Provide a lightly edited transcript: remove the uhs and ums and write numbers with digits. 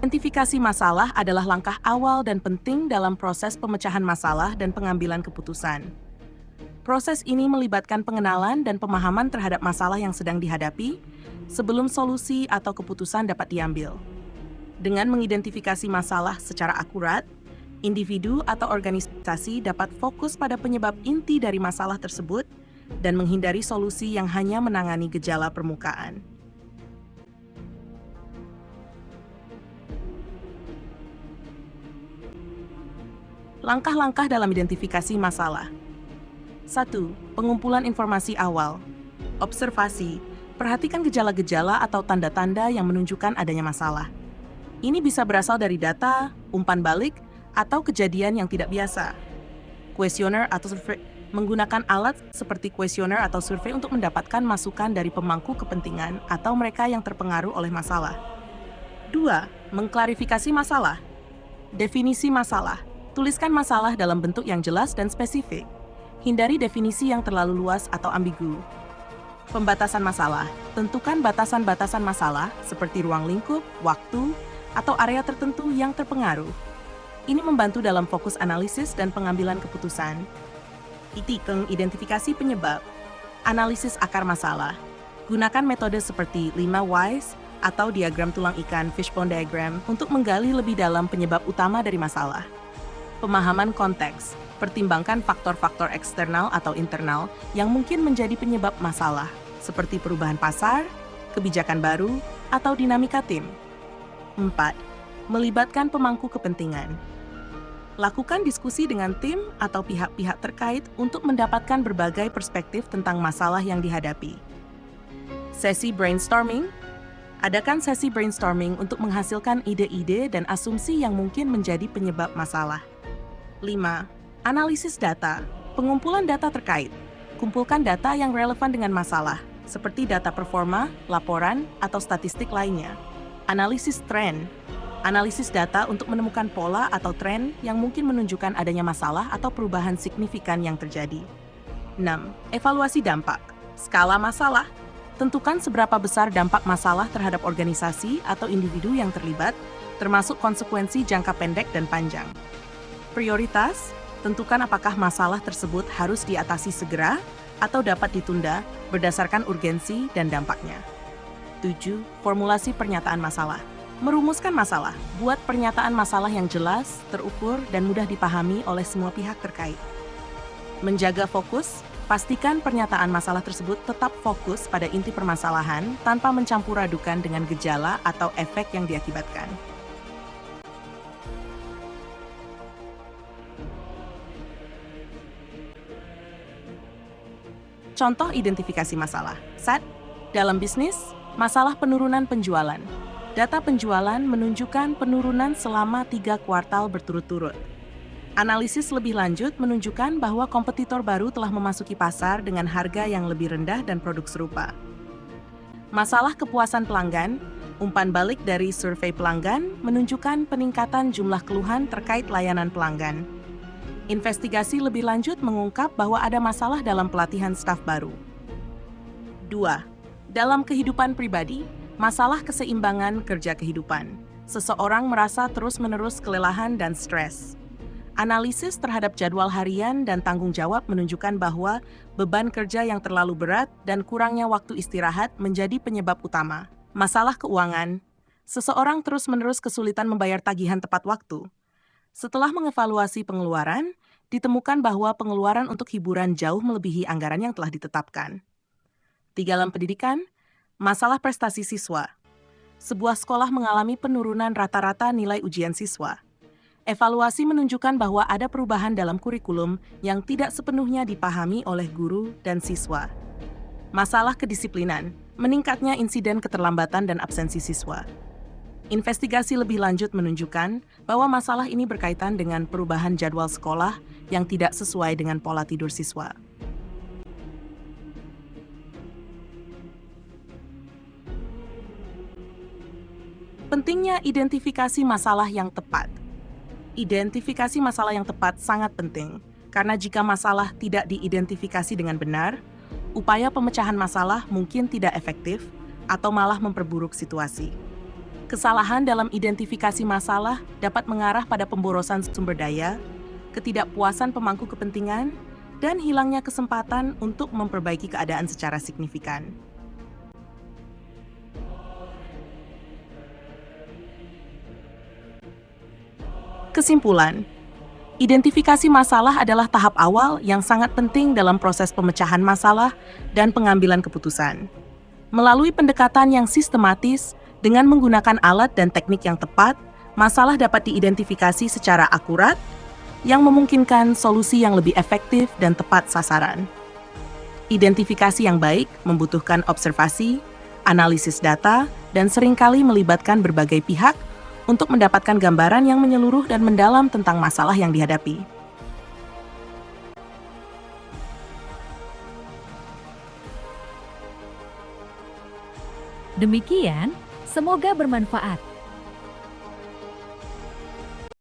Identifikasi masalah adalah langkah awal dan penting dalam proses pemecahan masalah dan pengambilan keputusan. Proses ini melibatkan pengenalan dan pemahaman terhadap masalah yang sedang dihadapi sebelum solusi atau keputusan dapat diambil. Dengan mengidentifikasi masalah secara akurat, individu atau organisasi dapat fokus pada penyebab inti dari masalah tersebut dan menghindari solusi yang hanya menangani gejala permukaan. Langkah-langkah dalam identifikasi masalah. 1. Pengumpulan informasi awal. Observasi. Perhatikan gejala-gejala atau tanda-tanda yang menunjukkan adanya masalah. Ini bisa berasal dari data, umpan balik, atau kejadian yang tidak biasa. Kuesioner atau survei. Menggunakan alat seperti kuesioner atau survei untuk mendapatkan masukan dari pemangku kepentingan atau mereka yang terpengaruh oleh masalah. 2. Mengklarifikasi masalah. Definisi masalah. Tuliskan masalah dalam bentuk yang jelas dan spesifik. Hindari definisi yang terlalu luas atau ambigu. Pembatasan masalah. Tentukan batasan-batasan masalah seperti ruang lingkup, waktu, atau area tertentu yang terpengaruh. Ini membantu dalam fokus analisis dan pengambilan keputusan. Identifikasi penyebab. Analisis akar masalah. Gunakan metode seperti 5 whys atau diagram tulang ikan fishbone diagram untuk menggali lebih dalam penyebab utama dari masalah. Pemahaman konteks. Pertimbangkan faktor-faktor eksternal atau internal yang mungkin menjadi penyebab masalah, seperti perubahan pasar, kebijakan baru, atau dinamika tim. 4. Melibatkan pemangku kepentingan. Lakukan diskusi dengan tim atau pihak-pihak terkait untuk mendapatkan berbagai perspektif tentang masalah yang dihadapi. Sesi brainstorming. Adakan sesi brainstorming untuk menghasilkan ide-ide dan asumsi yang mungkin menjadi penyebab masalah. 5. Analisis data. Pengumpulan data terkait. Kumpulkan data yang relevan dengan masalah, seperti data performa, laporan, atau statistik lainnya. Analisis tren. Analisis data untuk menemukan pola atau tren yang mungkin menunjukkan adanya masalah atau perubahan signifikan yang terjadi. 6. Evaluasi dampak. Skala masalah. Tentukan seberapa besar dampak masalah terhadap organisasi atau individu yang terlibat, termasuk konsekuensi jangka pendek dan panjang. Prioritas. Tentukan apakah masalah tersebut harus diatasi segera atau dapat ditunda berdasarkan urgensi dan dampaknya. 7. Formulasi pernyataan masalah. Merumuskan masalah. Buat pernyataan masalah yang jelas, terukur, dan mudah dipahami oleh semua pihak terkait. Menjaga fokus. Pastikan pernyataan masalah tersebut tetap fokus pada inti permasalahan tanpa mencampur adukan dengan gejala atau efek yang diakibatkan. Contoh identifikasi masalah. 1. Dalam bisnis, masalah penurunan penjualan. Data penjualan menunjukkan penurunan selama 3 kuartal berturut-turut. Analisis lebih lanjut menunjukkan bahwa kompetitor baru telah memasuki pasar dengan harga yang lebih rendah dan produk serupa. Masalah kepuasan pelanggan, umpan balik dari survei pelanggan menunjukkan peningkatan jumlah keluhan terkait layanan pelanggan. Investigasi lebih lanjut mengungkap bahwa ada masalah dalam pelatihan staf baru. 2. Dalam kehidupan pribadi, masalah keseimbangan kerja kehidupan. Seseorang merasa terus-menerus kelelahan dan stres. Analisis terhadap jadwal harian dan tanggung jawab menunjukkan bahwa beban kerja yang terlalu berat dan kurangnya waktu istirahat menjadi penyebab utama. Masalah keuangan. Seseorang terus-menerus kesulitan membayar tagihan tepat waktu. Setelah mengevaluasi pengeluaran, ditemukan bahwa pengeluaran untuk hiburan jauh melebihi anggaran yang telah ditetapkan. 3. Dalam pendidikan, masalah prestasi siswa. Sebuah sekolah mengalami penurunan rata-rata nilai ujian siswa. Evaluasi menunjukkan bahwa ada perubahan dalam kurikulum yang tidak sepenuhnya dipahami oleh guru dan siswa. Masalah kedisiplinan, meningkatnya insiden keterlambatan dan absensi siswa. Investigasi lebih lanjut menunjukkan bahwa masalah ini berkaitan dengan perubahan jadwal sekolah yang tidak sesuai dengan pola tidur siswa. Pentingnya identifikasi masalah yang tepat. Identifikasi masalah yang tepat sangat penting, karena jika masalah tidak diidentifikasi dengan benar, upaya pemecahan masalah mungkin tidak efektif atau malah memperburuk situasi. Kesalahan dalam identifikasi masalah dapat mengarah pada pemborosan sumber daya, ketidakpuasan pemangku kepentingan, dan hilangnya kesempatan untuk memperbaiki keadaan secara signifikan. Kesimpulan, identifikasi masalah adalah tahap awal yang sangat penting dalam proses pemecahan masalah dan pengambilan keputusan. Melalui pendekatan yang sistematis, dengan menggunakan alat dan teknik yang tepat, masalah dapat diidentifikasi secara akurat, yang memungkinkan solusi yang lebih efektif dan tepat sasaran. Identifikasi yang baik membutuhkan observasi, analisis data, dan seringkali melibatkan berbagai pihak untuk mendapatkan gambaran yang menyeluruh dan mendalam tentang masalah yang dihadapi. Demikian, semoga bermanfaat.